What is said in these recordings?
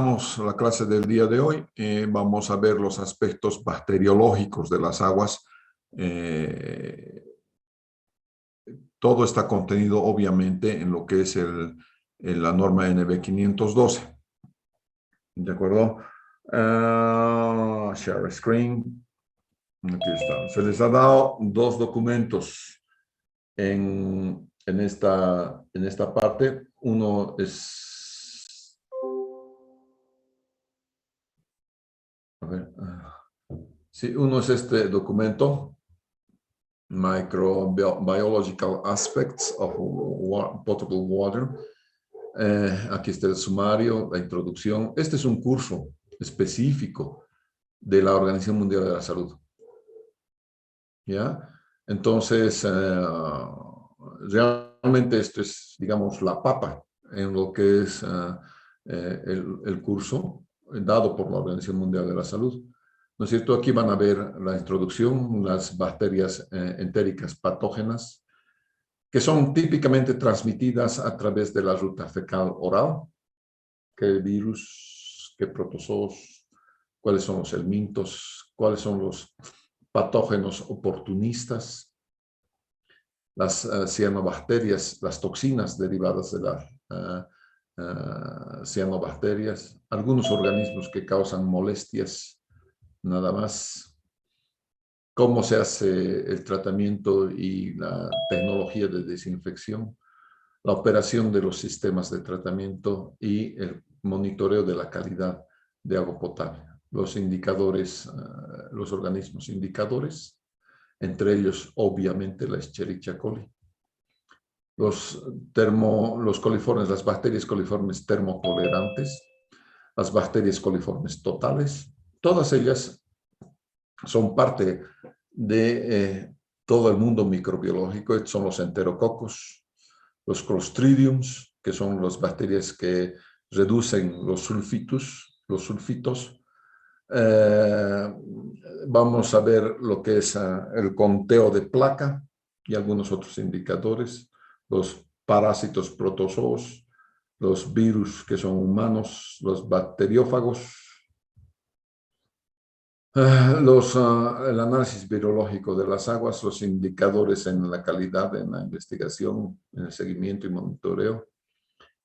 Comenzamos la clase del día de hoy. Vamos a ver los aspectos bacteriológicos de las aguas. Todo está contenido obviamente en lo que es la norma NB 512. ¿De acuerdo? Share screen. Aquí está. Se les ha dado dos documentos en esta parte. Uno es... A ver, sí, uno es este documento, Microbiological Aspects of Potable Water. Aquí está el sumario, la introducción. Este es un curso específico de la Organización Mundial de la Salud. ¿Ya? Entonces, realmente esto es, digamos, la papa en lo que es el curso dado por la Organización Mundial de la Salud. ¿No es cierto? Aquí van a ver la introducción, las bacterias entéricas patógenas, que son típicamente transmitidas a través de la ruta fecal oral. ¿Qué virus, qué protozoos, cuáles son los helmintos, cuáles son los patógenos oportunistas, las cianobacterias, las toxinas derivadas de las cianobacterias, algunos organismos que causan molestias, nada más, cómo se hace el tratamiento y la tecnología de desinfección, la operación de los sistemas de tratamiento y el monitoreo de la calidad de agua potable. Los indicadores, los organismos indicadores, entre ellos obviamente la Escherichia coli. Los coliformes, las bacterias coliformes termotolerantes, las bacterias coliformes totales, todas ellas son parte de todo el mundo microbiológico. Son los enterococos, los clostridiums, que son las bacterias que reducen los sulfitos. Vamos a ver lo que es el conteo de placa y algunos otros indicadores, los parásitos protozoos, los virus que son humanos, los bacteriófagos, el análisis virológico de las aguas, los indicadores en la calidad, en la investigación, en el seguimiento y monitoreo,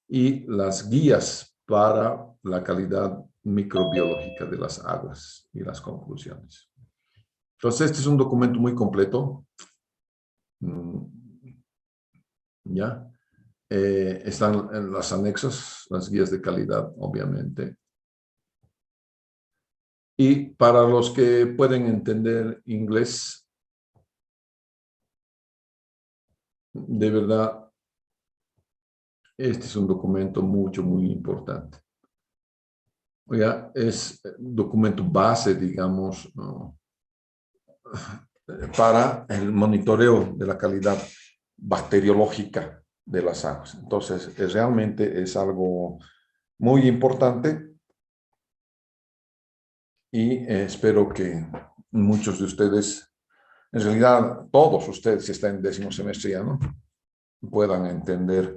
y las guías para la calidad microbiológica de las aguas y las conclusiones. Entonces, este es un documento muy completo. ¿Ya? Están en los anexos, las guías de calidad, obviamente. Y para los que pueden entender inglés, de verdad, este es un documento muy importante. ¿Ya? Es un documento base, digamos, ¿no?, para el monitoreo de la calidad bacteriológica de las aguas. Entonces, realmente es algo muy importante y espero que muchos de ustedes, en realidad todos ustedes si están en 10º semestre ya, ¿no?, puedan entender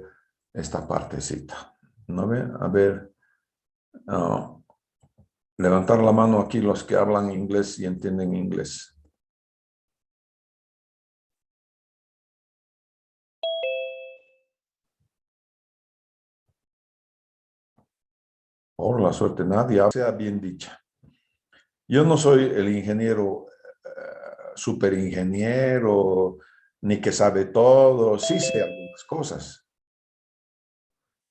esta partecita. ¿No ve? A ver, levantar la mano aquí los que hablan inglés y entienden inglés. Por la suerte, nadie sea bien dicha. Yo no soy el ingeniero, superingeniero, ni que sabe todo. Sí sé algunas cosas.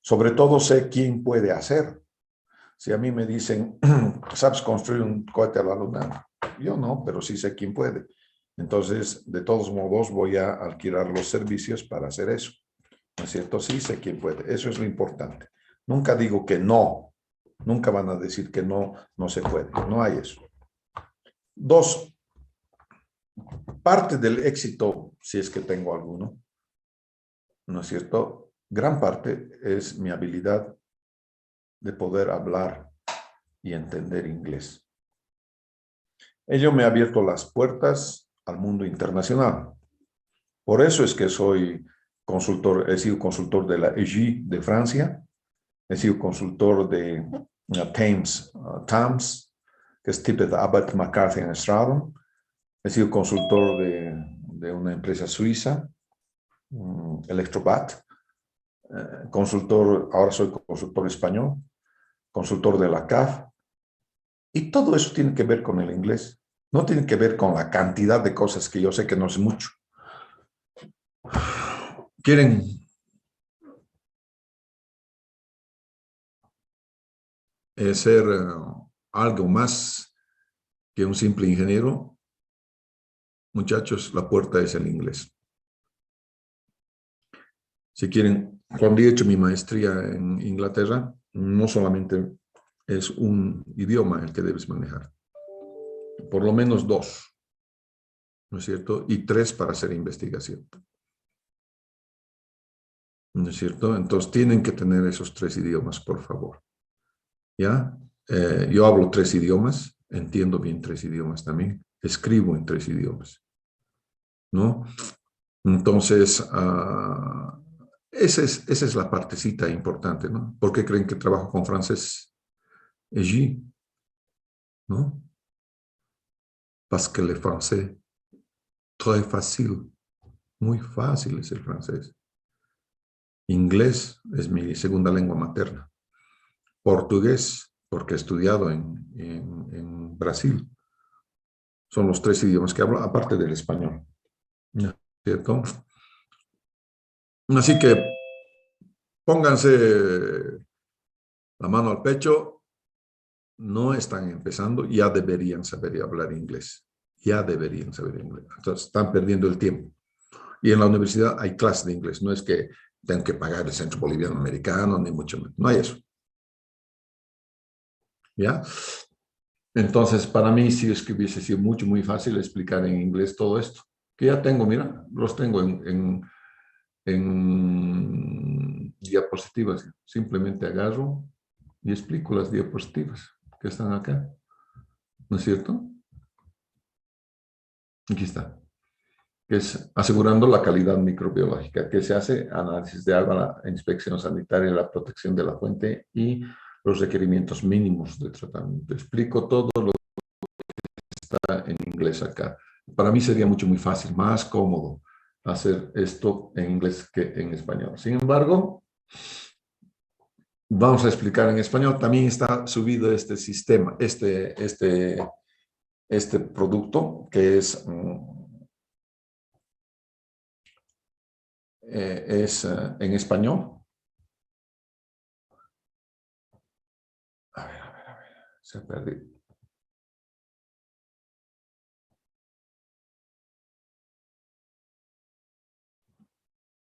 Sobre todo sé quién puede hacer. Si a mí me dicen, ¿sabes construir un cohete a la luna? Yo no, pero sí sé quién puede. Entonces, de todos modos, voy a alquilar los servicios para hacer eso. ¿No es cierto? Sí sé quién puede. Eso es lo importante. Nunca digo que no. Nunca van a decir que no, no se puede. No hay eso. 2. Parte del éxito, si es que tengo alguno, ¿no es cierto? Gran parte es mi habilidad de poder hablar y entender inglés. Ello me ha abierto las puertas al mundo internacional. Por eso es que soy consultor, he sido consultor de la EGI de Francia, he sido consultor de Thames, que es Tippett, Abbott, McCarthy and Stratton. He sido consultor de una empresa suiza, Electrobat. Ahora soy consultor español, consultor de la CAF. Y todo eso tiene que ver con el inglés. No tiene que ver con la cantidad de cosas que yo sé que no es mucho. ¿Quieren ser algo más que un simple ingeniero? Muchachos, la puerta es el inglés. Si quieren, cuando he hecho mi maestría en Inglaterra, no solamente es un idioma el que debes manejar, por lo menos 2, ¿no es cierto? Y 3 para hacer investigación, ¿no es cierto? Entonces tienen que tener esos 3 idiomas, por favor, ¿ya? Yo hablo 3 idiomas, entiendo bien 3 idiomas también, escribo en 3 idiomas, ¿no? Entonces, esa es la partecita importante, ¿no? ¿Por qué creen que trabajo con francés? Allí, ¿no? Parce que le français, très facile, muy fácil es el francés. Inglés es mi segunda lengua materna. Portugués, porque he estudiado en Brasil. Son los 3 idiomas que hablo, aparte del español, ¿no? ¿Cierto? Así que pónganse la mano al pecho. No están empezando, ya deberían saber hablar inglés. Ya deberían saber inglés. Entonces, están perdiendo el tiempo. Y en la universidad hay clases de inglés. No es que tengan que pagar el Centro Boliviano Americano, ni mucho menos. No hay eso. ¿Ya? Entonces, para mí sí es que hubiese sido muy fácil explicar en inglés todo esto. Que ya tengo, mira, los tengo en diapositivas. Simplemente agarro y explico las diapositivas que están acá. ¿No es cierto? Aquí está. Que es asegurando la calidad microbiológica, que se hace análisis de agua, la inspección sanitaria, la protección de la fuente y los requerimientos mínimos de tratamiento. Explico todo lo que está en inglés acá. Para mí sería muy fácil, más cómodo hacer esto en inglés que en español. Sin embargo, vamos a explicar en español. También está subido este sistema, este producto que es en español. A ver, se ha perdido.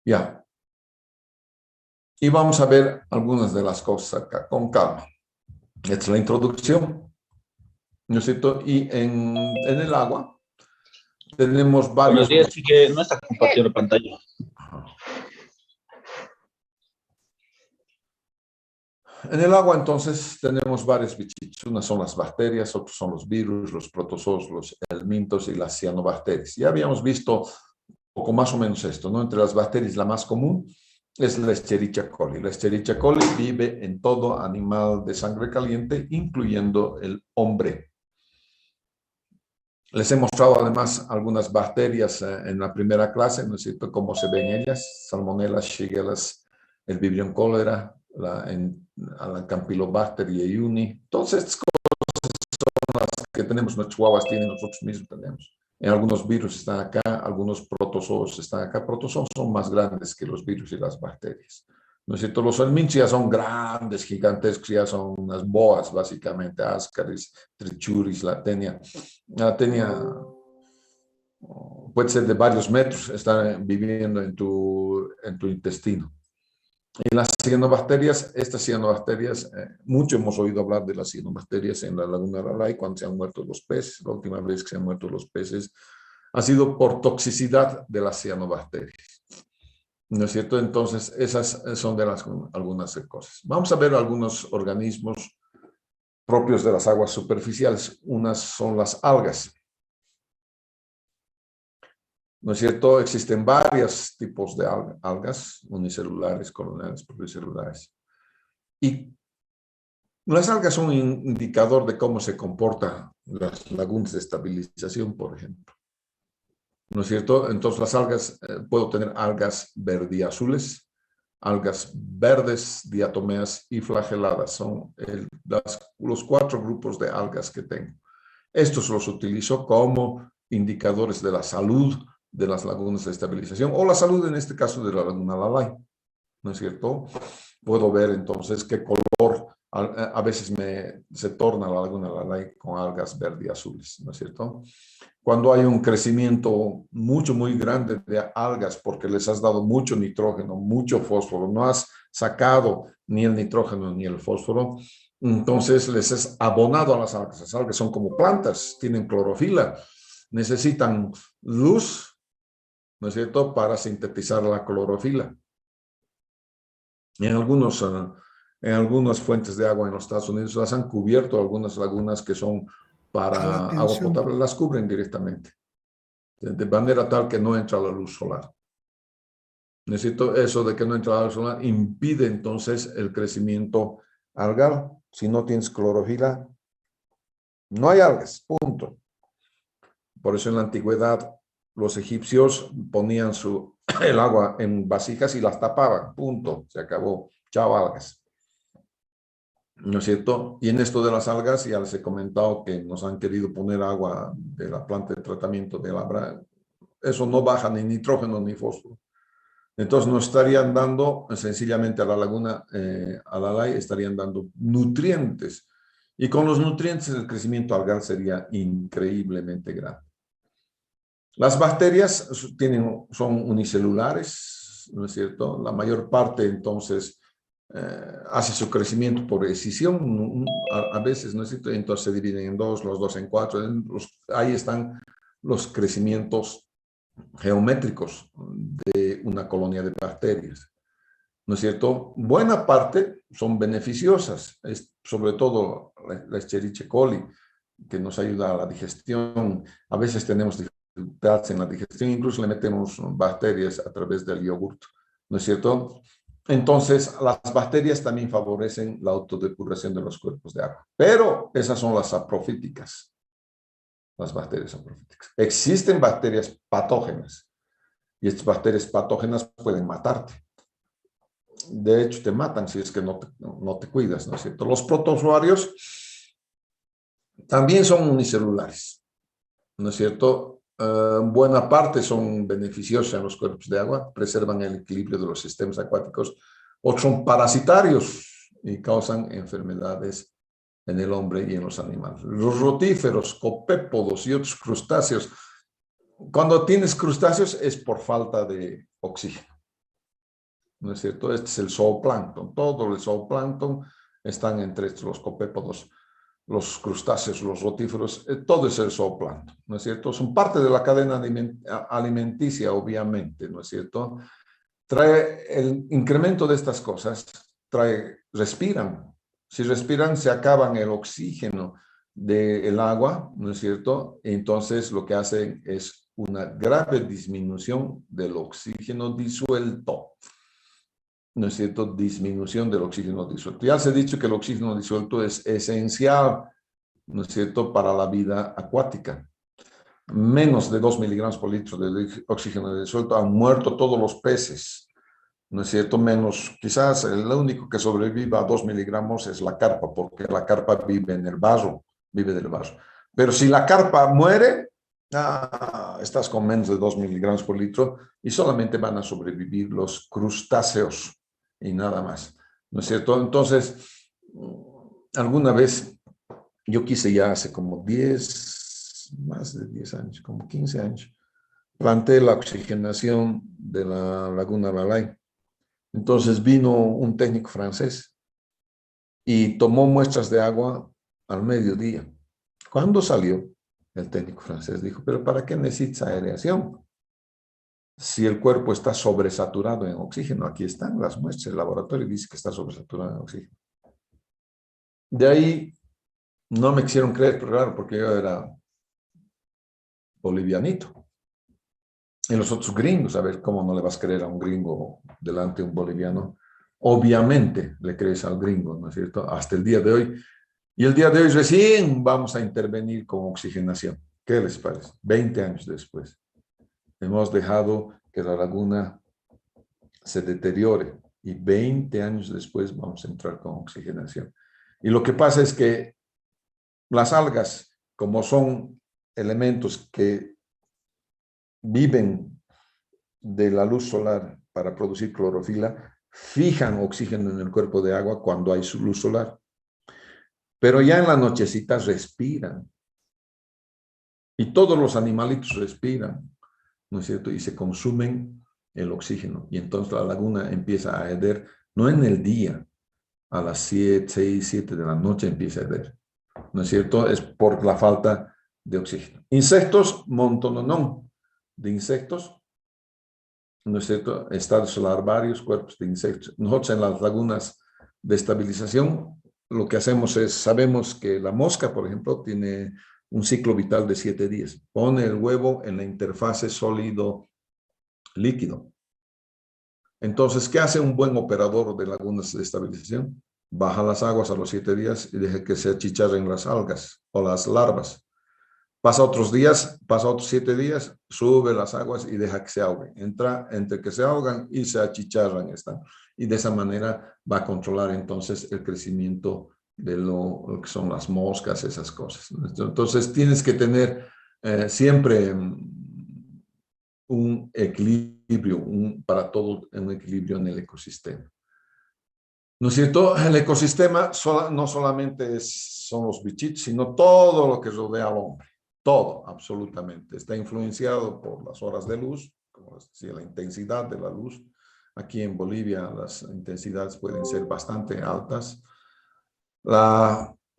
Ya. Y vamos a ver algunas de las cosas acá con calma. Esta es la introducción, ¿no es cierto? Y en el agua tenemos Buenos varios días, bichitos. Chique. No está compartiendo pantalla. En el agua, entonces, tenemos varios bichitos. Unas son las bacterias, otros son los virus, los protozoos, los helmintos y las cianobacterias. Ya habíamos visto un poco más o menos esto, ¿no? Entre las bacterias, la más común es la Escherichia coli. La Escherichia coli vive en todo animal de sangre caliente, incluyendo el hombre. Les he mostrado además algunas bacterias en la primera clase, ¿no es cierto? Cómo se ven ellas: Salmonella, Shigella, el Vibrio cholera, la Campylobacter jejuni. Todas estas cosas que tenemos, los chihuahuas tienen, nosotros mismos tenemos. En algunos virus están acá, algunos protozoos están acá. Protozoos son más grandes que los virus y las bacterias, ¿no es cierto? Los helminths ya son grandes, gigantescos, ya son unas boas, básicamente, Ascaris, Trichuris, Latenia. Latenia puede ser de varios metros, están viviendo en tu intestino. Y las cianobacterias, estas cianobacterias, mucho hemos oído hablar de las cianobacterias en la laguna de Ralay cuando se han muerto los peces. La última vez que se han muerto los peces ha sido por toxicidad de las cianobacterias, ¿no es cierto? Entonces, esas son de algunas cosas. Vamos a ver algunos organismos propios de las aguas superficiales. Unas son las algas, ¿no es cierto? Existen varios tipos de algas, unicelulares, coloniales, pluricelulares. Y Las algas son un indicador de cómo se comportan las lagunas de estabilización, por ejemplo. ¿No es cierto? Entonces las algas, puedo tener algas verdiazules, algas verdes, diatomeas y flageladas. Son los 4 grupos de algas que tengo. Estos los utilizo como indicadores de la salud de las lagunas de estabilización o la salud en este caso de la laguna Lalay, ¿no es cierto? Puedo ver entonces qué color a veces se torna la laguna Lalay con algas verde y azules, ¿no es cierto? Cuando hay un crecimiento muy grande de algas porque les has dado mucho nitrógeno, mucho fósforo, no has sacado ni el nitrógeno ni el fósforo, entonces les es abonado a las algas. Las algas son como plantas, tienen clorofila, necesitan luz, ¿no es cierto?, para sintetizar la clorofila. En algunas fuentes de agua en los Estados Unidos las han cubierto, algunas lagunas que son para agua potable, las cubren directamente, de manera tal que no entra la luz solar. Necesito eso de que no entra la luz solar, impide entonces el crecimiento algal. Si no tienes clorofila, no hay algas, punto. Por eso en la antigüedad los egipcios ponían el agua en vasijas y las tapaban, punto, se acabó, chao algas. ¿No es cierto? Y en esto de las algas ya les he comentado que nos han querido poner agua de la planta de tratamiento de labra. Eso no baja ni nitrógeno ni fósforo. Entonces nos estarían dando sencillamente a la laguna, a la Lalay, estarían dando nutrientes. Y con los nutrientes el crecimiento algal sería increíblemente grande. Las bacterias son unicelulares, ¿no es cierto? La mayor parte entonces hace su crecimiento por escisión, a veces, ¿no es cierto? Entonces se dividen en 2, los 2 en 4. Ahí están los crecimientos geométricos de una colonia de bacterias, ¿no es cierto? Buena parte son beneficiosas, sobre todo la Escherichia coli, que nos ayuda a la digestión. A veces tenemos dificultades en la digestión, incluso le metemos bacterias a través del yogurt, ¿no es cierto? Entonces, las bacterias también favorecen la autodepuración de los cuerpos de agua, pero esas son las saprofíticas. Las bacterias saprofíticas. Existen bacterias patógenas y estas bacterias patógenas pueden matarte. De hecho, te matan si es que no te cuidas, ¿no es cierto? Los protozoarios también son unicelulares, ¿no es cierto? Buena parte son beneficiosos en los cuerpos de agua, preservan el equilibrio de los sistemas acuáticos. Otros son parasitarios y causan enfermedades en el hombre y en los animales. Los rotíferos, copépodos y otros crustáceos. Cuando tienes crustáceos es por falta de oxígeno, ¿no es cierto? Este es el zooplancton. Todo el zooplancton están entre estos, los copépodos, los crustáceos, los rotíferos, todo es el zooplancton, ¿no es cierto? Son parte de la cadena alimenticia, obviamente, ¿no es cierto? Trae el incremento de estas cosas, respiran. Si respiran, se acaban el oxígeno del agua, ¿no es cierto? Entonces, lo que hacen es una grave disminución del oxígeno disuelto, ¿no es cierto? Disminución del oxígeno disuelto. Ya se ha dicho que el oxígeno disuelto es esencial, ¿no es cierto?, para la vida acuática. Menos de 2 miligramos por litro de oxígeno disuelto han muerto todos los peces, ¿no es cierto? Menos, quizás el único que sobreviva a 2 miligramos es la carpa, porque la carpa vive en el barro, vive del barro. Pero si la carpa muere, estás con menos de 2 miligramos por litro y solamente van a sobrevivir los crustáceos y nada más, ¿no es cierto? Entonces, alguna vez yo quise ya hace como más de 10 años, como 15 años, planteé la oxigenación de la laguna Lalay. Entonces vino un técnico francés y tomó muestras de agua al mediodía. Cuando salió, el técnico francés dijo, pero ¿para qué necesitas aereación? Si el cuerpo está sobresaturado en oxígeno, aquí están las muestras, el laboratorio dice que está sobresaturado en oxígeno. De ahí no me quisieron creer, pero claro, porque yo era bolivianito. Y los otros gringos, a ver, ¿cómo no le vas a creer a un gringo delante de un boliviano? Obviamente le crees al gringo, ¿no es cierto? Hasta el día de hoy. Y el día de hoy recién vamos a intervenir con oxigenación. ¿Qué les parece? 20 años después. Hemos dejado que la laguna se deteriore y 20 años después vamos a entrar con oxigenación. Y lo que pasa es que las algas, como son elementos que viven de la luz solar para producir clorofila, fijan oxígeno en el cuerpo de agua cuando hay luz solar. Pero ya en la nochecita respiran. Y todos los animalitos respiran, ¿no es cierto? Y se consumen el oxígeno. Y entonces la laguna empieza a heder, no en el día, a las 7, 6, 7 de la noche empieza a heder, ¿no es cierto? Es por la falta de oxígeno. Insectos, montononón de insectos, ¿no es cierto? Estados larvarios, cuerpos de insectos. Nosotros en las lagunas de estabilización, lo que hacemos es, sabemos que la mosca, por ejemplo, tiene un ciclo vital de 7 días. Pone el huevo en la interfase sólido-líquido. Entonces, ¿qué hace un buen operador de lagunas de estabilización? Baja las aguas a los 7 días y deja que se achicharren las algas o las larvas. Pasa otros días, pasa otros 7 días, sube las aguas y deja que se ahoguen. Entra entre que se ahogan y se achicharran. Y de esa manera va a controlar entonces el crecimiento de lo que son las moscas, esas cosas. Entonces tienes que tener siempre un equilibrio, para todo un equilibrio en el ecosistema. ¿No es cierto? El ecosistema no solamente son los bichitos, sino todo lo que rodea al hombre. Todo, absolutamente. Está influenciado por las horas de luz, como les decía, la intensidad de la luz. Aquí en Bolivia las intensidades pueden ser bastante altas.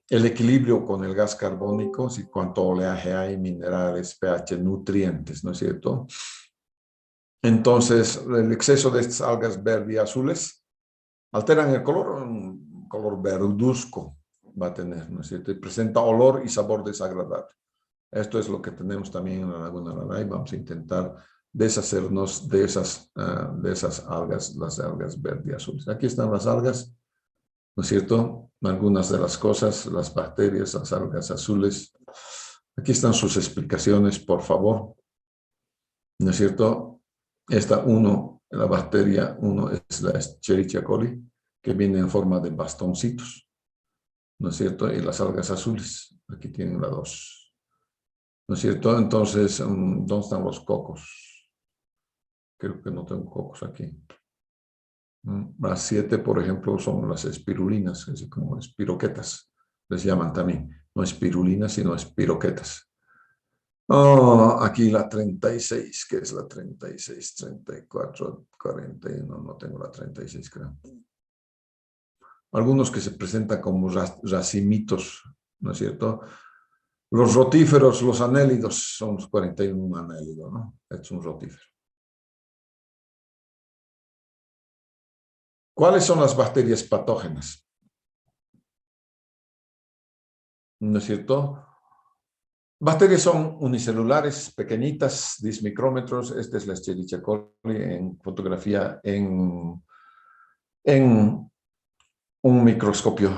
El equilibrio con el gas carbónico, si cuánto oleaje hay, minerales, pH, nutrientes, ¿no es cierto? Entonces, el exceso de estas algas verde y azules alteran el color, un color verduzco va a tener, ¿no es cierto? Y presenta olor y sabor desagradable. Esto es lo que tenemos también en la Laguna Laray. Vamos a intentar deshacernos de esas algas, las algas verde y azules. Aquí están las algas, ¿no es cierto? Algunas de las cosas, las bacterias, las algas azules. Aquí están sus explicaciones, por favor. ¿No es cierto? La bacteria 1 es la Escherichia coli, que viene en forma de bastoncitos, ¿no es cierto? Y las algas azules, aquí tienen la 2, ¿no es cierto? Entonces, ¿dónde están los cocos? Creo que no tengo cocos aquí. Las 7, por ejemplo, son las espirulinas, así como espiroquetas, les llaman también. No espirulinas, sino espiroquetas. Oh, aquí la 36, ¿qué es la 36? 34, 41, no tengo la 36, creo. Algunos que se presentan como racimitos, ¿no es cierto? Los rotíferos, los anélidos, son los 41 anélido, ¿no? Es un rotífero. ¿Cuáles son las bacterias patógenas? ¿No es cierto? Bacterias son unicelulares, pequeñitas, 10 micrómetros. Esta es la Escherichia coli en fotografía en un microscopio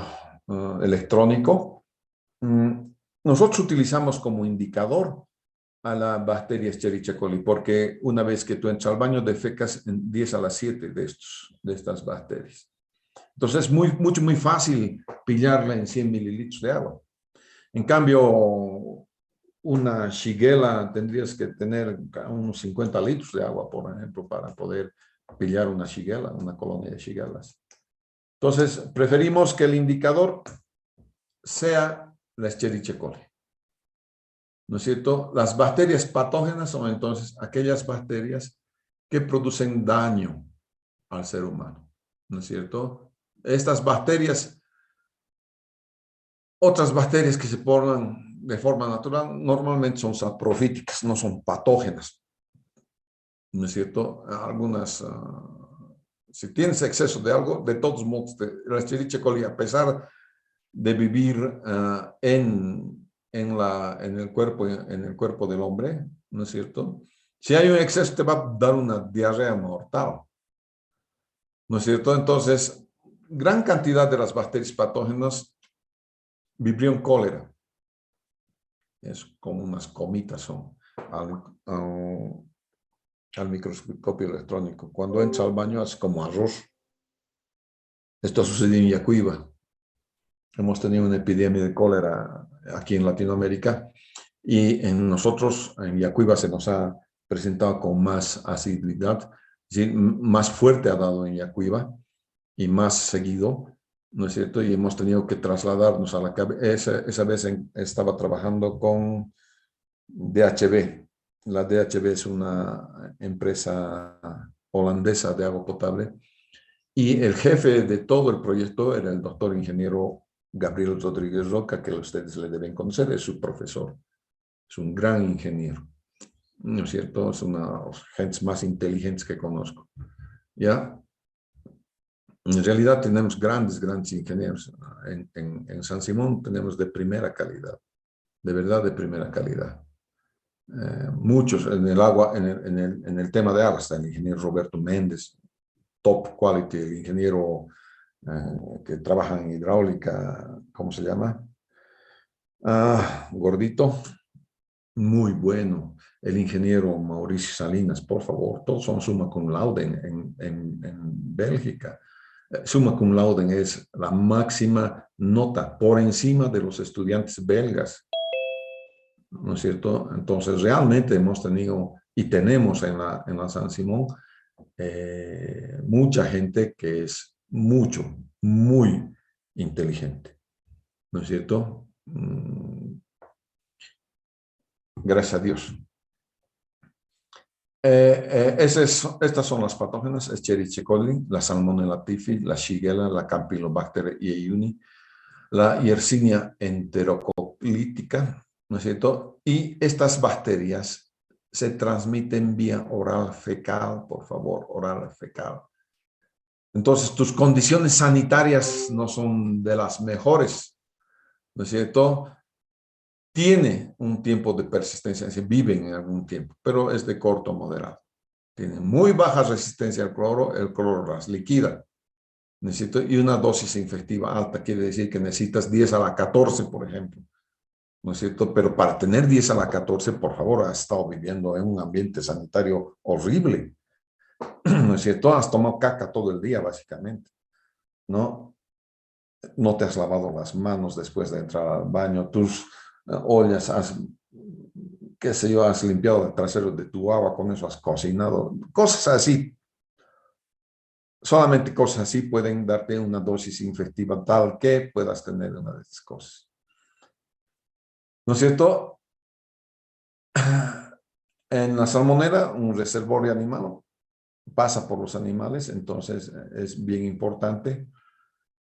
electrónico. Nosotros utilizamos como indicador a la bacteria Escherichia coli, porque una vez que tú entras al baño, defecas en 10 a la 7 de estas bacterias. Entonces es muy fácil pillarla en 100 mililitros de agua. En cambio, una shigella tendrías que tener unos 50 litros de agua, por ejemplo, para poder pillar una shigella, una colonia de shigellas. Entonces, preferimos que el indicador sea la Escherichia coli. ¿No es cierto? Las bacterias patógenas son entonces aquellas bacterias que producen daño al ser humano. ¿No es cierto? Estas bacterias, otras bacterias que se ponen de forma natural, normalmente son saprofíticas, no son patógenas. ¿No es cierto? Algunas, si tienes exceso de algo, de todos modos, la Escherichia coli, a pesar de vivir en el cuerpo del hombre, ¿no es cierto? Si hay un exceso, te va a dar una diarrea mortal. ¿no es cierto? Entonces, gran cantidad de las bacterias patógenas, Vibrio cólera, es como unas comitas son al microscopio electrónico. Cuando entra al baño es como arroz. Esto sucedió en Yacuiba. Hemos tenido una epidemia de cólera aquí en Latinoamérica y en nosotros, en Yacuiba, se nos ha presentado con más asiduidad, es decir, más fuerte ha dado en Yacuiba y más seguido, ¿no es cierto? Y hemos tenido que trasladarnos a la cabeza. Esa vez estaba trabajando con DHB. La DHB es una empresa holandesa de agua potable y el jefe de todo el proyecto era el doctor ingeniero Gabriel Rodríguez Roca, que ustedes le deben conocer, es su profesor. Es un gran ingeniero, ¿no es cierto? Es una de las gentes más inteligentes que conozco, ¿ya? En realidad tenemos grandes ingenieros. En San Simón tenemos de primera calidad, de verdad de primera calidad. Muchos en el agua, en el tema de agua está el ingeniero Roberto Méndez, top quality, el ingeniero que trabaja en hidráulica, ¿cómo se llama? Gordito, muy bueno. El ingeniero Mauricio Salinas, por favor, todos son summa cum laude en Bélgica. Summa cum laude es la máxima nota por encima de los estudiantes belgas, ¿no es cierto? Entonces, realmente hemos tenido y tenemos en la San Simón mucha gente que es muy inteligente, ¿no es cierto? Gracias a Dios. Estas son las patógenas: Escherichia coli, la Salmonella typhi, la Shigella, la Campylobacter jejuni, la Yersinia enterococlítica, ¿no es cierto? Y estas bacterias se transmiten vía oral fecal, por favor, oral fecal. Entonces, tus condiciones sanitarias no son de las mejores, ¿no es cierto? Tiene un tiempo de persistencia, se viven en algún tiempo, pero es de corto a moderado. Tiene muy baja resistencia al cloro, el cloro las liquida. Y una dosis infectiva alta quiere decir que necesitas 10 a la 14, por ejemplo, ¿no es cierto? Pero para tener 10 a la 14, por favor, has estado viviendo en un ambiente sanitario horrible, ¿no es cierto? Has tomado caca todo el día, básicamente, ¿no? No te has lavado las manos después de entrar al baño, tus ollas, qué sé yo, has limpiado el trasero de tu agua, con eso has cocinado, cosas así. Solamente cosas así pueden darte una dosis infectiva tal que puedas tener una de esas cosas, ¿no es cierto? En la salmonela, un reservorio animal pasa por los animales, entonces es bien importante,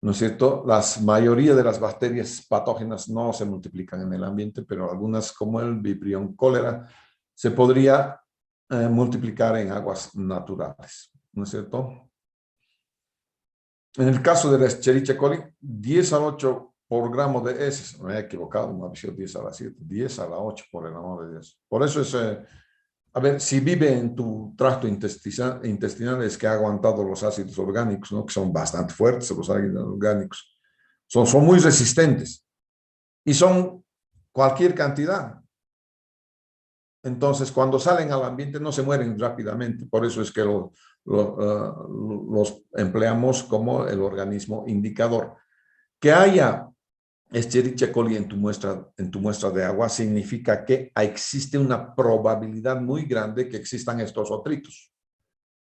¿no es cierto? La mayoría de las bacterias patógenas no se multiplican en el ambiente, pero algunas, como el Vibrio cólera, se podría multiplicar en aguas naturales, ¿no es cierto? En el caso de la Escherichia coli, 10 al 8 por gramo de heces. Me he equivocado, no ha sido 10 a la 7, 10 a la 8, por el amor de Dios. Por eso es, a ver, si vive en tu tracto intestinal es que ha aguantado los ácidos orgánicos, ¿no? Que son bastante fuertes los ácidos orgánicos. Son muy resistentes y son cualquier cantidad. Entonces, cuando salen al ambiente no se mueren rápidamente. Por eso es que los empleamos como el organismo indicador. Que haya Escherichia coli en tu muestra de agua significa que existe una probabilidad muy grande que existan estos otritos,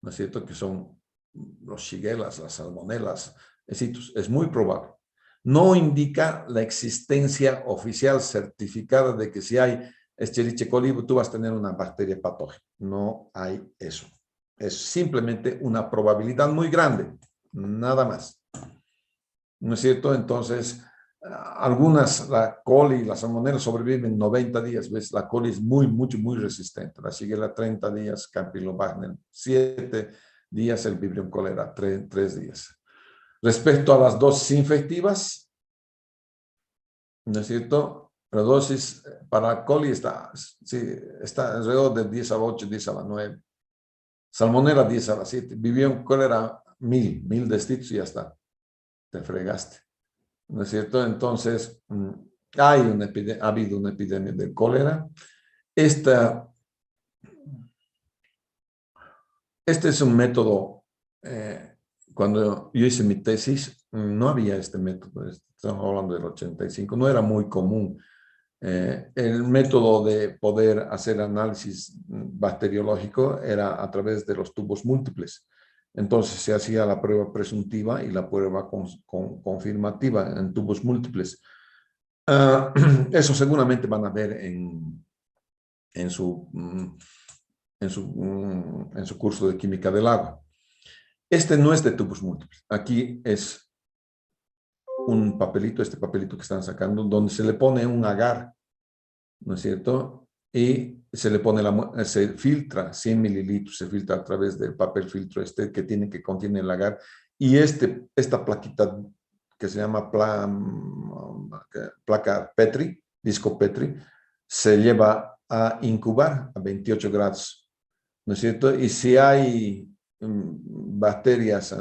¿no es cierto? Que son los shigellas, las salmonelas, es muy probable. No indica la existencia oficial certificada de que si hay Escherichia coli, tú vas a tener una bacteria patógena. No hay eso. Es simplemente una probabilidad muy grande, nada más, ¿no es cierto? Entonces, algunas, la coli y la salmonella sobreviven 90 días, ¿ves? La coli es muy resistente. La shigella 30 días, Campylobacter 7 días, el Vibrio cólera 3 días. Respecto a las dosis infectivas, ¿no es cierto? La dosis para coli está alrededor de 10 a la 8, 10 a la 9. Salmonella 10 a la 7. Vibrio cólera 1000 distritos y ya está, te fregaste, ¿no es cierto? Entonces, ha habido una epidemia de cólera. Este es un método, cuando yo hice mi tesis, no había este método, estamos hablando del 85, no era muy común. El método de poder hacer análisis bacteriológico era a través de los tubos múltiples. Entonces se hacía la prueba presuntiva y la prueba confirmativa en tubos múltiples. Eso seguramente van a ver en su curso de química del agua. Este no es de tubos múltiples. Aquí es un papelito, este papelito que están sacando, donde se le pone un agar, ¿no es cierto? Y se le pone se filtra 100 mililitros, se filtra a través del papel filtro que contiene el agar. Y esta plaquita que se llama placa Petri, disco Petri, se lleva a incubar a 28 grados, ¿no es cierto? Y si hay bacterias,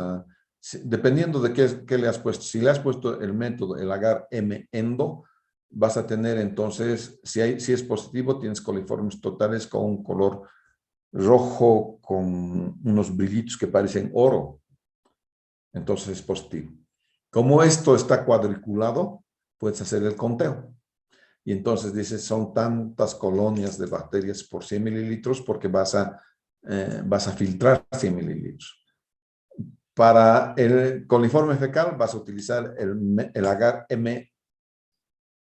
dependiendo de qué le has puesto, si le has puesto el método, el agar M-endo, vas a tener entonces, si es positivo, tienes coliformes totales con un color rojo, con unos brillitos que parecen oro. Entonces es positivo. Como esto está cuadriculado, puedes hacer el conteo. Y entonces dices, son tantas colonias de bacterias por 100 mililitros porque vas a filtrar 100 mililitros. Para el coliforme fecal vas a utilizar el agar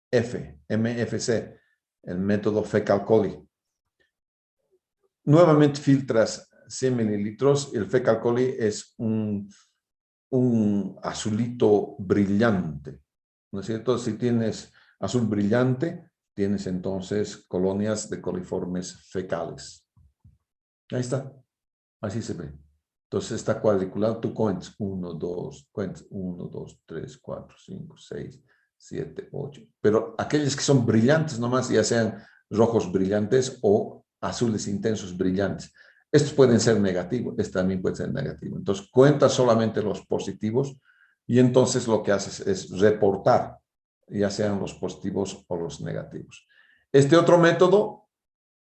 MFC, el método fecal coli. Nuevamente filtras 100 mililitros. El fecal coli es un azulito brillante, ¿no es cierto? Si tienes azul brillante, tienes entonces colonias de coliformes fecales. Ahí está, así se ve. Entonces está cuadriculado, tú cuentas 1, 2, 3, 4, 5, 6, 7, 8. Pero aquellos que son brillantes nomás, ya sean rojos brillantes o azules intensos brillantes, estos pueden ser negativos, este también puede ser negativo. Entonces cuentas solamente los positivos y entonces lo que haces es reportar, ya sean los positivos o los negativos. Este otro método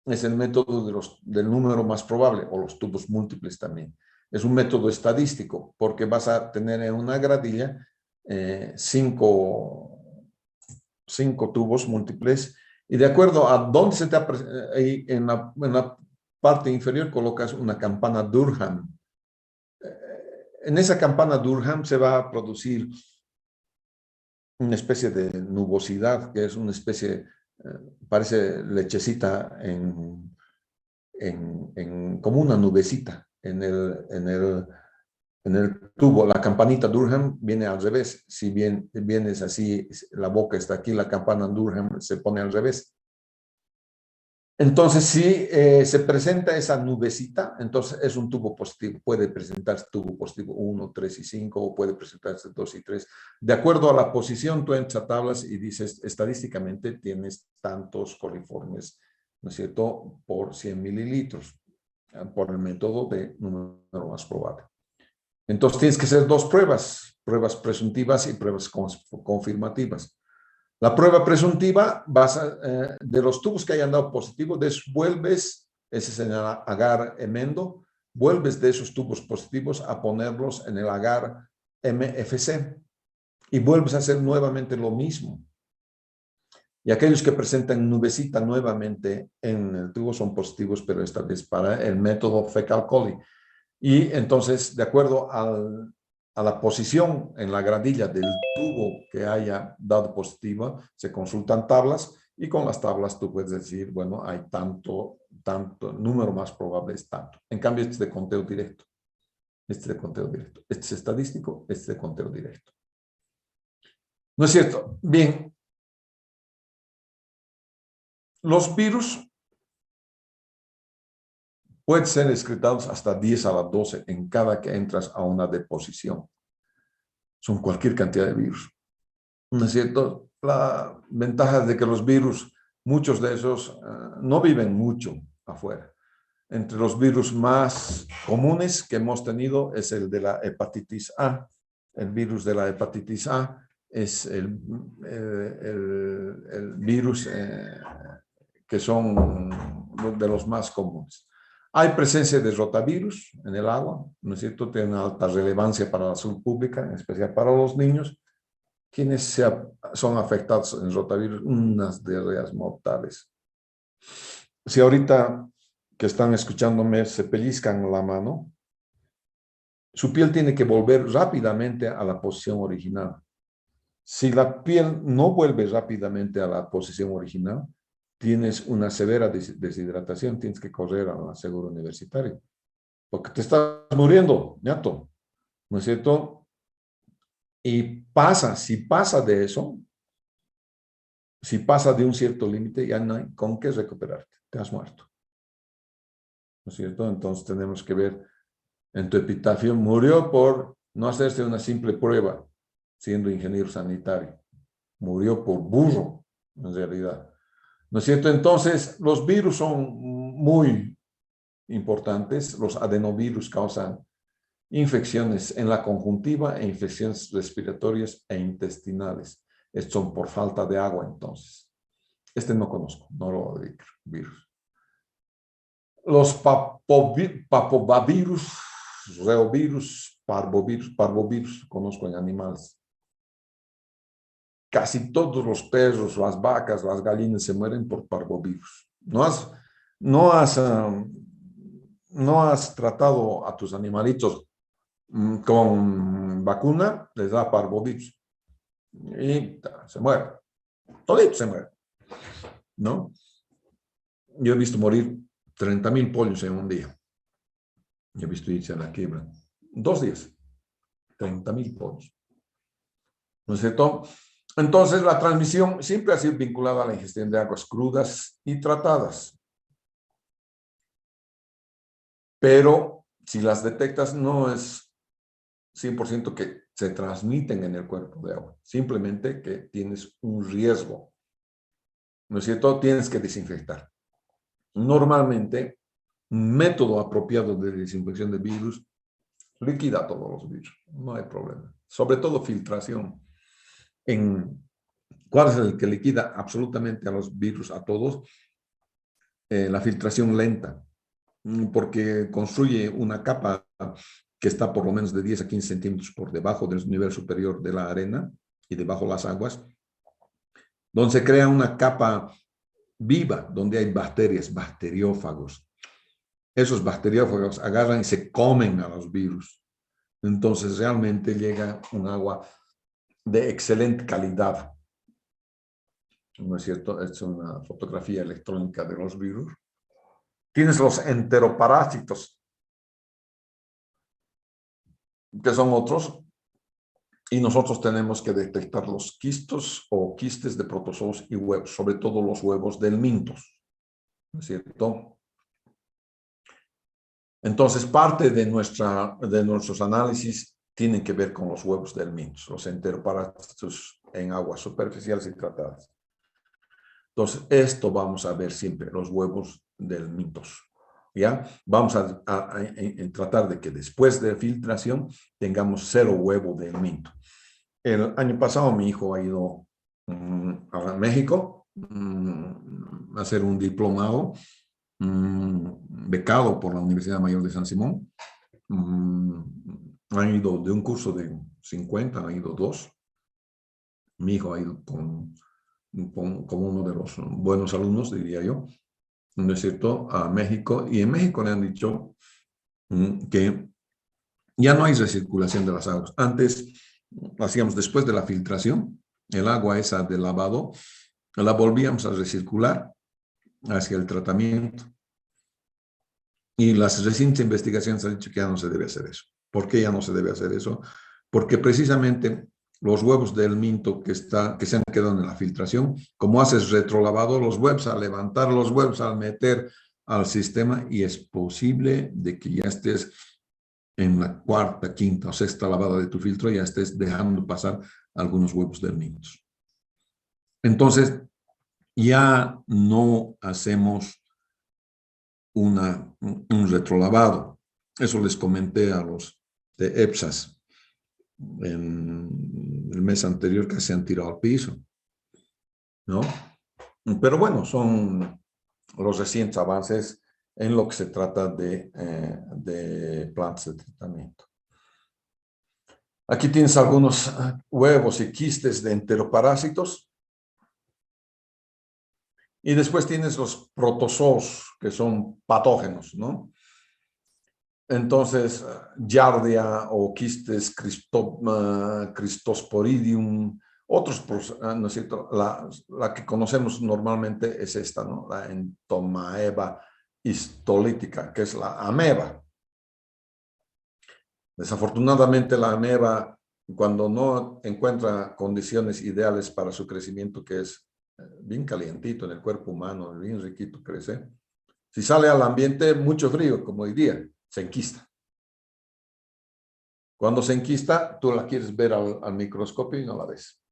es el método del número más probable, o los tubos múltiples también. Es un método estadístico, porque vas a tener en una gradilla 5 tubos múltiples, y de acuerdo a dónde se te ahí en la parte inferior colocas una campana Durham. En esa campana Durham se va a producir una especie de nubosidad, que es una especie, parece lechecita como una nubecita en el tubo. La campanita Durham viene al revés. Si bien vienes así, la boca está aquí, la campana Durham se pone al revés. Entonces, si se presenta esa nubecita, entonces es un tubo positivo. Puede presentarse tubo positivo 1, 3 y 5, o puede presentarse 2 y 3. De acuerdo a la posición, tú entras a tablas y dices, estadísticamente tienes tantos coliformes, ¿no es cierto?, por 100 mililitros, por el método de número más probable. Entonces tienes que hacer dos pruebas presuntivas y pruebas confirmativas. La prueba presuntiva, de los tubos que hayan dado positivo, vuelves, ese es en el agar emendo, vuelves de esos tubos positivos a ponerlos en el agar MFC y vuelves a hacer nuevamente lo mismo. Y aquellos que presentan nubecita nuevamente en el tubo son positivos, pero esta vez para el método fecal coli. Y entonces, de acuerdo a la posición en la gradilla del tubo que haya dado positiva, se consultan tablas y con las tablas tú puedes decir, bueno, hay tanto, número más probable es tanto. En cambio, este es de conteo directo. Este es de conteo directo. Este es estadístico, este es de conteo directo. ¿No es cierto? Bien. Los virus pueden ser excretados hasta 10 a la 12 en cada que entras a una deposición. Son cualquier cantidad de virus. ¿No es cierto? La ventaja es de que los virus, muchos de esos, no viven mucho afuera. Entre los virus más comunes que hemos tenido es el de la hepatitis A. El virus de la hepatitis A es el virus que son de los más comunes. Hay presencia de rotavirus en el agua, ¿no es cierto? Tiene una alta relevancia para la salud pública, en especial para los niños, quienes son afectados en rotavirus, unas diarreas mortales. Si ahorita que están escuchándome se pellizcan la mano, su piel tiene que volver rápidamente a la posición original. Si la piel no vuelve rápidamente a la posición original, tienes una severa deshidratación, tienes que correr a la seguro universitario, porque te estás muriendo, ñato, ¿no es cierto? Y si pasa de eso, si pasa de un cierto límite, ya no hay con qué recuperarte, te has muerto, ¿no es cierto? Entonces tenemos que ver en tu epitafio, murió por no hacerse una simple prueba, siendo ingeniero sanitario, murió por burro, en realidad. ¿No es cierto? Entonces, los virus son muy importantes. Los adenovirus causan infecciones en la conjuntiva e infecciones respiratorias e intestinales. Estos son por falta de agua, entonces. Este no conozco, norovirus. Los papobavirus, reovirus, parvovirus, conozco en animales. Casi todos los perros, las vacas, las gallinas se mueren por parvovirus. No has tratado a tus animalitos con vacuna, les da parvovirus. Y se mueren. Toditos se mueren, ¿no? Yo he visto morir 30,000 pollos en un día. Yo he visto irse a la quiebra. 2 días. 30,000 pollos. ¿No es cierto? Entonces, la transmisión siempre ha sido vinculada a la ingestión de aguas crudas y tratadas. Pero si las detectas, no es 100% que se transmiten en el cuerpo de agua. Simplemente que tienes un riesgo. ¿No es cierto? Tienes que desinfectar. Normalmente, un método apropiado de desinfección de virus liquida todos los virus. No hay problema. Sobre todo filtración. ¿Cuál es el que liquida absolutamente a los virus, a todos? La filtración lenta, porque construye una capa que está por lo menos de 10 a 15 centímetros por debajo del nivel superior de la arena y debajo de las aguas, donde se crea una capa viva, donde hay bacterias, bacteriófagos. Esos bacteriófagos agarran y se comen a los virus. Entonces realmente llega un agua de excelente calidad. ¿No es cierto? Es una fotografía electrónica de los virus. Tienes los enteroparásitos, que son otros, y nosotros tenemos que detectar los quistos o quistes de protozoos y huevos, sobre todo los huevos del mintos, ¿no es cierto? Entonces, parte de nuestros análisis tienen que ver con los huevos del mintos, los enteroparásitos en aguas superficiales y tratadas. Entonces, esto vamos a ver siempre, los huevos del mintos. ¿Ya? Vamos a tratar de que después de filtración tengamos 0 huevo del minto. El año pasado mi hijo ha ido a México a hacer un diplomado becado por la Universidad Mayor de San Simón. Han ido de un curso de 50, han ido 2. Mi hijo ha ido como uno de los buenos alumnos, diría yo, ¿no es cierto?, a México. Y en México le han dicho que ya no hay recirculación de las aguas. Antes hacíamos, después de la filtración, el agua esa de lavado, la volvíamos a recircular hacia el tratamiento. Y las recientes investigaciones han dicho que ya no se debe hacer eso. ¿Por qué ya no se debe hacer eso? Porque precisamente los huevos del minto que se han quedado en la filtración, como haces retrolavado, los vuelves a levantar, los vuelves a meter al sistema y es posible de que ya estés en la 4ª, 5ª o 6ª lavada de tu filtro, ya estés dejando pasar algunos huevos del minto. Entonces, ya no hacemos un retrolavado. Eso les comenté a los de EPSAS en el mes anterior, que se han tirado al piso, ¿no? Pero bueno, son los recientes avances en lo que se trata de plantas de tratamiento. Aquí tienes algunos huevos y quistes de enteroparásitos. Y después tienes los protozoos, que son patógenos, ¿no? Entonces, Giardia o quistes Cristosporidium, ¿no es cierto? La que conocemos normalmente es esta, ¿no? La Entomaeba histolítica, que es la ameba. Desafortunadamente, la ameba, cuando no encuentra condiciones ideales para su crecimiento, que es bien calientito en el cuerpo humano, bien riquito crece, si sale al ambiente mucho frío, como hoy día, se enquista. Cuando se enquista, tú la quieres ver al microscopio y no la ves.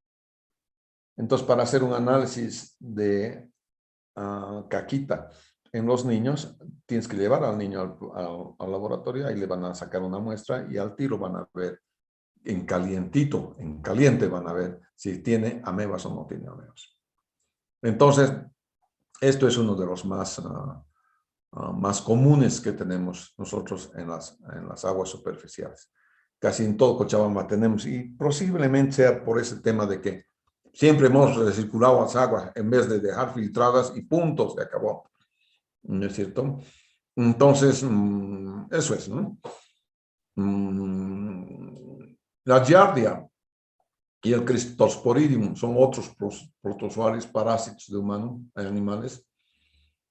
Entonces, para hacer un análisis de caquita en los niños, tienes que llevar al niño al laboratorio, ahí le van a sacar una muestra y al tiro van a ver en calientito, en caliente van a ver si tiene amebas o no tiene amebas. Entonces, esto es uno de los más comunes que tenemos nosotros en las aguas superficiales. Casi en todo Cochabamba tenemos, y posiblemente sea por ese tema de que siempre hemos recirculado las aguas en vez de dejar filtradas y punto, se acabó. ¿No es cierto? Entonces, eso es, ¿no? La giardia y el Cristosporidium son otros protozoarios parásitos de humanos, animales,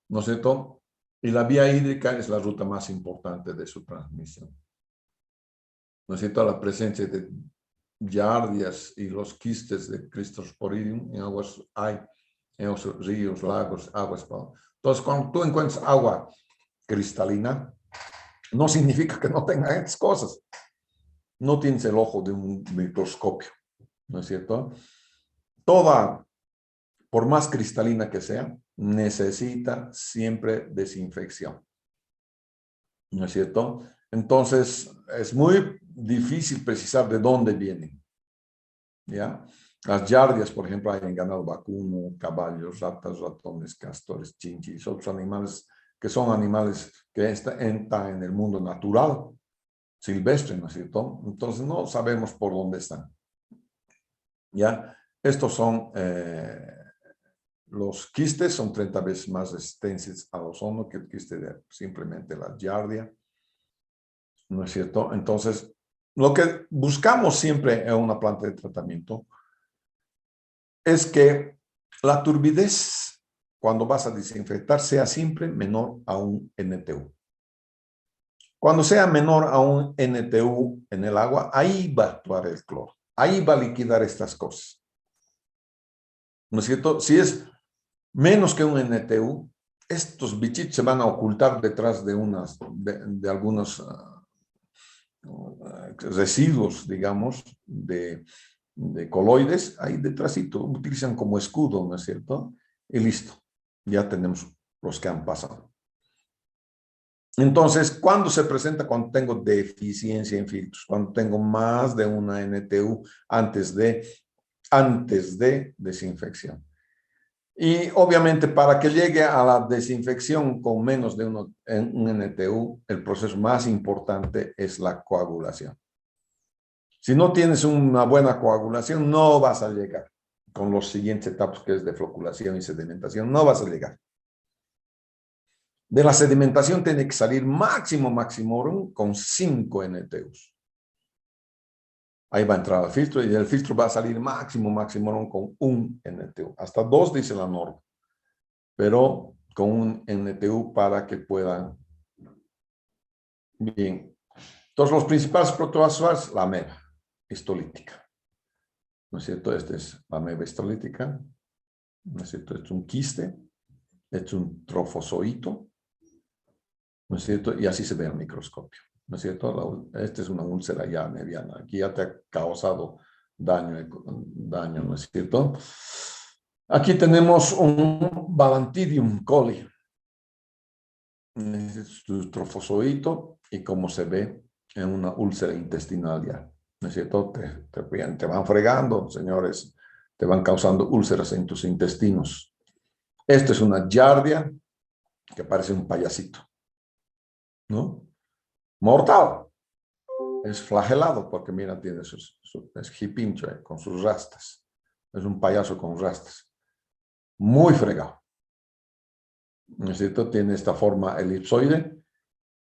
¿no es cierto? Y la vía hídrica es la ruta más importante de su transmisión. ¿No es cierto? La presencia de giardias y los quistes de Cristosporidium en aguas hay, en los ríos, lagos, aguas. Entonces, cuando tú encuentras agua cristalina, no significa que no tenga estas cosas. No tienes el ojo de un microscopio, ¿no es cierto? Toda, por más cristalina que sea, necesita siempre desinfección, ¿no es cierto? Entonces, es muy difícil precisar de dónde vienen, ¿ya? Las giardias, por ejemplo, hay en ganado vacuno, caballos, ratas, ratones, castores, chinchis, otros animales que son animales que entran en el mundo natural, silvestre, ¿no es cierto? Entonces, no sabemos por dónde están, ¿ya? Estos son... los quistes son 30 veces más resistentes al ozono que el quiste de simplemente la giardia, ¿no es cierto? Entonces, lo que buscamos siempre en una planta de tratamiento es que la turbidez, cuando vas a desinfectar, sea siempre menor a un NTU. Cuando sea menor a un NTU en el agua, ahí va a actuar el cloro, ahí va a liquidar estas cosas, ¿no es cierto? Si es menos que un NTU, estos bichitos se van a ocultar detrás de algunos residuos, digamos, de coloides, ahí detrásito, utilizan como escudo, ¿no es cierto? Y listo, ya tenemos los que han pasado. Entonces, ¿cuándo se presenta? Cuando tengo deficiencia en filtros, cuando tengo más de una NTU antes de desinfección. Y obviamente para que llegue a la desinfección con menos de un NTU, el proceso más importante es la coagulación. Si no tienes una buena coagulación, no vas a llegar con los siguientes etapas, que es defloculación y sedimentación, no vas a llegar. De la sedimentación tiene que salir máximo con 5 NTUs. Ahí va a entrar el filtro y el filtro va a salir máximo con 1 NTU. Hasta 2 dice la norma, pero con un NTU para que puedan. Bien. Entonces, los principales protozoarios, la ameba histolítica. ¿No es cierto? Esta es la ameba histolítica. ¿No es cierto? Este es un quiste. Este es un trofozoito. ¿No es cierto? Y así se ve al microscopio. ¿No es cierto? Esta es una úlcera ya mediana. Aquí ya te ha causado daño, ¿no es cierto? Aquí tenemos un Balantidium coli. Es tu trofozoito y cómo se ve en una úlcera intestinal ya. ¿No es cierto? Te van fregando, señores, te van causando úlceras en tus intestinos. Esto es una giardia que parece un payasito, ¿no? Mortal. Es flagelado porque, mira, tiene es hipincho con sus rastas. Es un payaso con rastas. Muy fregado. ¿No es cierto? Tiene esta forma elipsoide,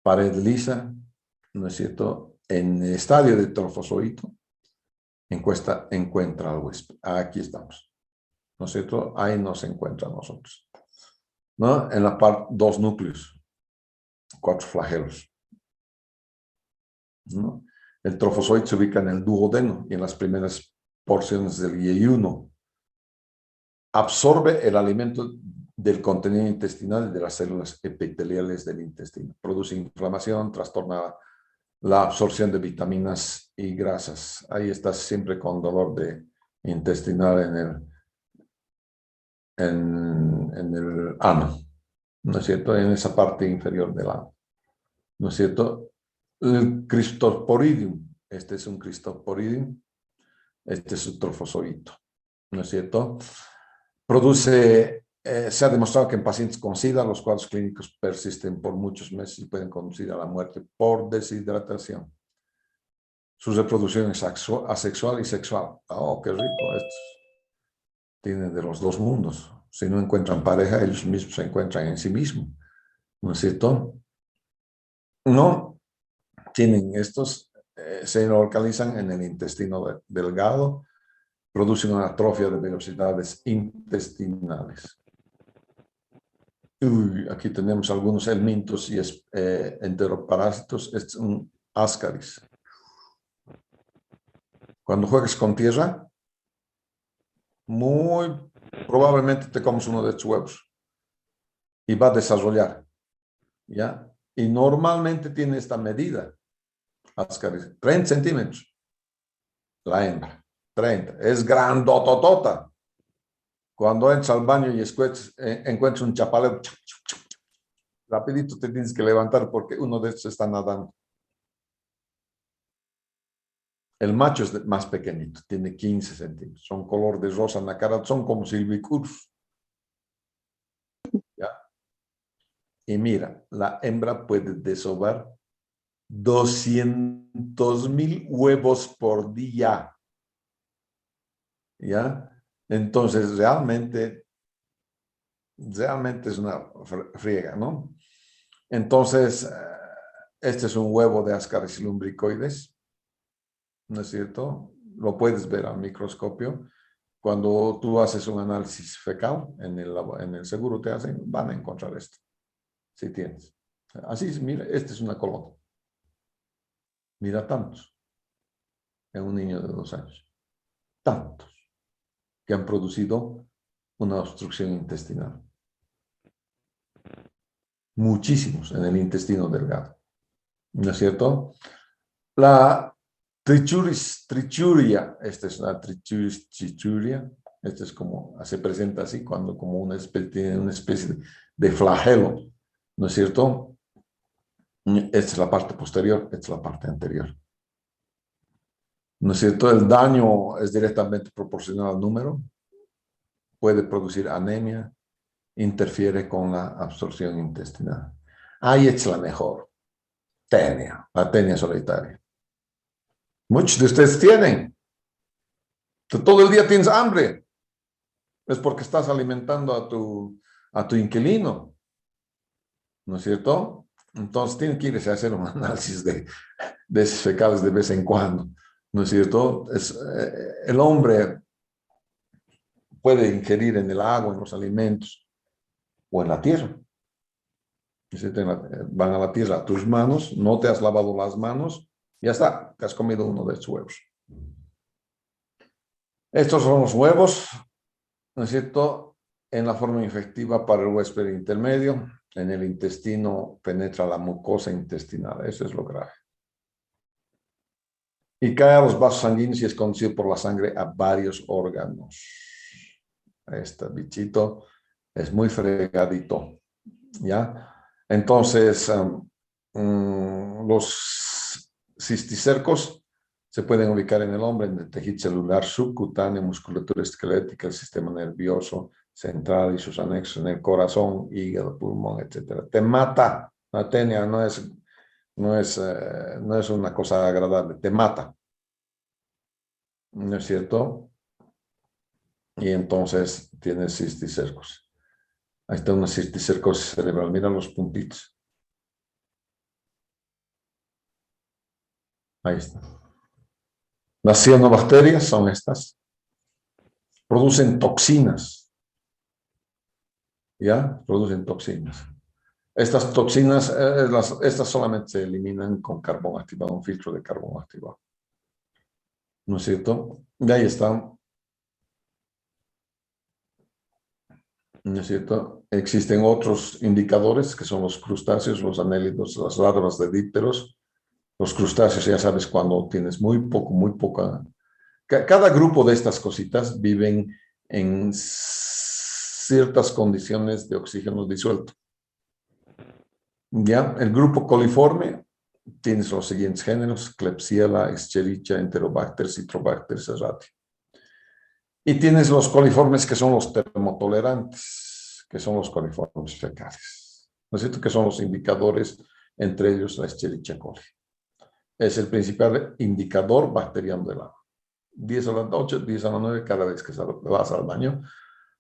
pared lisa, ¿no es cierto? En el estadio de trofozoito, encuentra al huésped. Aquí estamos, ¿no es cierto? Ahí nos encuentra a nosotros, ¿no? En la parte, 2 núcleos, 4 flagelos, ¿no? El trofozoito se ubica en el duodeno y en las primeras porciones del yeyuno. Absorbe el alimento del contenido intestinal y de las células epiteliales del intestino. Produce inflamación, trastorna la absorción de vitaminas y grasas. Ahí estás siempre con dolor intestinal en el ano, ¿no es cierto? En esa parte inferior del ano, ¿no es cierto? El Cryptosporidium, este es un Cryptosporidium, este es un trofozoito, ¿no es cierto? Se ha demostrado que en pacientes con SIDA los cuadros clínicos persisten por muchos meses y pueden conducir a la muerte por deshidratación. Su reproducción es asexual y sexual. Oh, qué rico. Tienen de los dos mundos. Si no encuentran pareja, ellos mismos se encuentran en sí mismos. ¿No es cierto? No, tienen se localizan en el intestino delgado, producen una atrofia de velocidades intestinales. Uy, aquí tenemos algunos helmintos y enteroparásitos. Este es un ascaris. Cuando juegues con tierra, muy probablemente te comes uno de estos huevos y va a desarrollar, ¿ya? Y normalmente tiene esta medida, ascaris, 30 centímetros, la hembra, 30, es grandototota. Cuando entras al baño y encuentras un chapaleo, rapidito te tienes que levantar porque uno de estos está nadando. El macho es más pequeñito, tiene 15 centímetros, son color de rosa en la cara, son como silvicurus. ¿Ya? Y mira, la hembra puede desovar 200,000 huevos por día. ¿Ya? Entonces, realmente es una friega, ¿no? Entonces, este es un huevo de Ascaris lumbricoides, ¿no es cierto? Lo puedes ver al microscopio. Cuando tú haces un análisis fecal en el seguro van a encontrar esto, si tienes. Así es, mira, esta es una colota. Mira tantos en un niño de 2 años. Tantos que han producido una obstrucción intestinal. Muchísimos en el intestino delgado. ¿No es cierto? La trichuria, esta es una trichuria, esta es como, se presenta así cuando como tiene una especie de flagelo, ¿no es cierto? Esta es la parte posterior, esta es la parte anterior. ¿No es cierto? El daño es directamente proporcional al número, puede producir anemia, interfiere con la absorción intestinal. Ahí es la mejor, la tenia solitaria. Muchos de ustedes tienen. Todo el día tienes hambre. Es porque estás alimentando a tu inquilino. ¿No es cierto? Entonces tiene que irse a hacer un análisis de esos fecales de vez en cuando. ¿No es cierto? El hombre puede ingerir en el agua, en los alimentos o en la tierra. Van a la tierra a tus manos, no te has lavado las manos, ya está, te has comido uno de estos huevos. Estos son los huevos, ¿no es cierto? En la forma infectiva para el huésped intermedio, en el intestino penetra la mucosa intestinal, eso es lo grave. Y cae a los vasos sanguíneos y es conducido por la sangre a varios órganos. Este bichito es muy fregadito, ¿ya? Entonces, los cisticercos se pueden ubicar en el hombre, en el tejido celular subcutáneo, musculatura esquelética, el sistema nervioso central y sus anexos, en el corazón, hígado, pulmón, etc. Te mata. La tenia no es una cosa agradable, te mata. ¿No es cierto? Y entonces tienes cisticercos. Ahí está una cisticercosis cerebral. Mira los puntitos. Ahí está. Las cianobacterias son estas. Producen toxinas. ¿Ya? Producen toxinas. Estas toxinas, estas solamente se eliminan con carbón activado, un filtro de carbón activado. ¿No es cierto? Y ahí están. ¿No es cierto? Existen otros indicadores que son los crustáceos, los anélidos, las larvas de dípteros. Los crustáceos, ya sabes, cuando tienes muy poca. Cada grupo de estas cositas viven en ciertas condiciones de oxígeno disuelto. Ya, el grupo coliforme tienes los siguientes géneros: Klebsiella, Escherichia, Enterobacter, Citrobacter, Serratia. Y tienes los coliformes que son los termotolerantes, que son los coliformes fecales. ¿No es cierto? Que son los indicadores, entre ellos la Escherichia coli. Es el principal indicador bacteriano del agua. 10 a la 8, 10 a la 9 cada vez que vas al baño.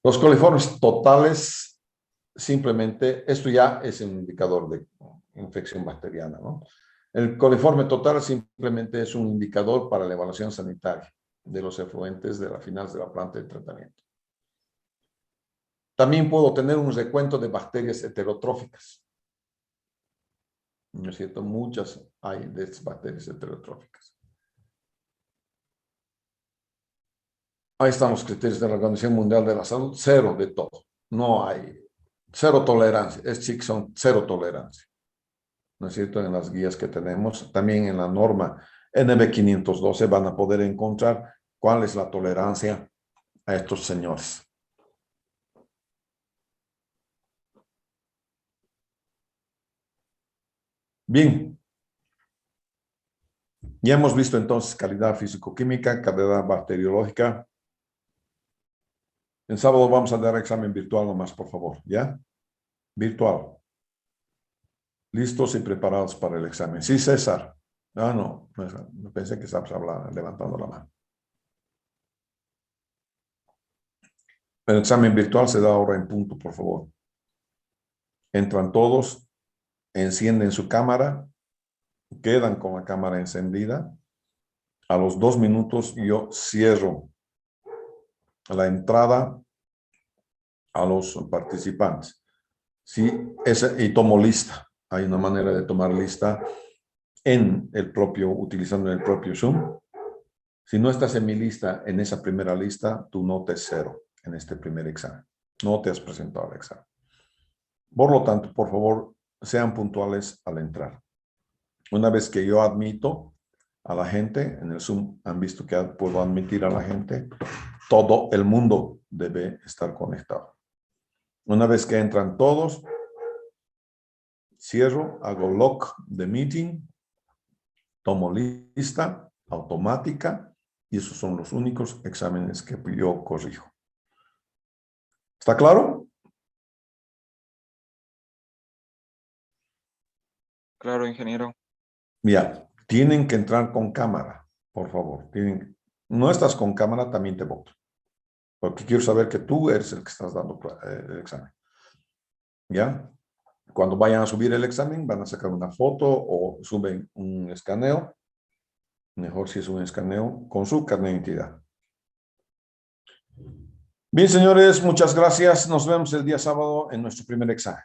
Los coliformes totales, simplemente, esto ya es un indicador de infección bacteriana, ¿no? El coliforme total simplemente es un indicador para la evaluación sanitaria de los efluentes de la final de la planta de tratamiento. También puedo tener un recuento de bacterias heterotróficas. ¿No es cierto? Muchas hay de estas bacterias heterotróficas. Ahí están los criterios de la Organización Mundial de la Salud. Cero de todo. No hay. Cero tolerancia. Es chic, son cero tolerancia. ¿No es cierto? En las guías que tenemos. También en la norma NB512 van a poder encontrar cuál es la tolerancia a estos señores. Bien. Ya hemos visto entonces calidad físico-química, calidad bacteriológica. El sábado vamos a dar examen virtual nomás, por favor, ¿ya? Virtual. Listos y preparados para el examen. Sí, César. Ah, no, pensé que estabas hablando, levantando la mano. El examen virtual se da ahora en punto, por favor. Entran todos, encienden su cámara, quedan con la cámara encendida. A los 2 minutos yo cierro la entrada a los participantes. Sí, y tomo lista. Hay una manera de tomar lista utilizando el propio Zoom. Si no estás en mi lista, en esa primera lista, tu nota es 0 en este primer examen. No te has presentado al examen. Por lo tanto, por favor, sean puntuales al entrar. Una vez que yo admito a la gente, en el Zoom han visto que puedo admitir a la gente, todo el mundo debe estar conectado. Una vez que entran todos, cierro, hago lock de meeting, tomo lista automática y esos son los únicos exámenes que yo corrijo. ¿Está claro? Claro, ingeniero. Ya, tienen que entrar con cámara, por favor. No estás con cámara, también te voto. Porque quiero saber que tú eres el que estás dando el examen. ¿Ya? Cuando vayan a subir el examen, van a sacar una foto o suben un escaneo. Mejor si es un escaneo con su carnet de identidad. Bien, señores, muchas gracias. Nos vemos el día sábado en nuestro primer examen.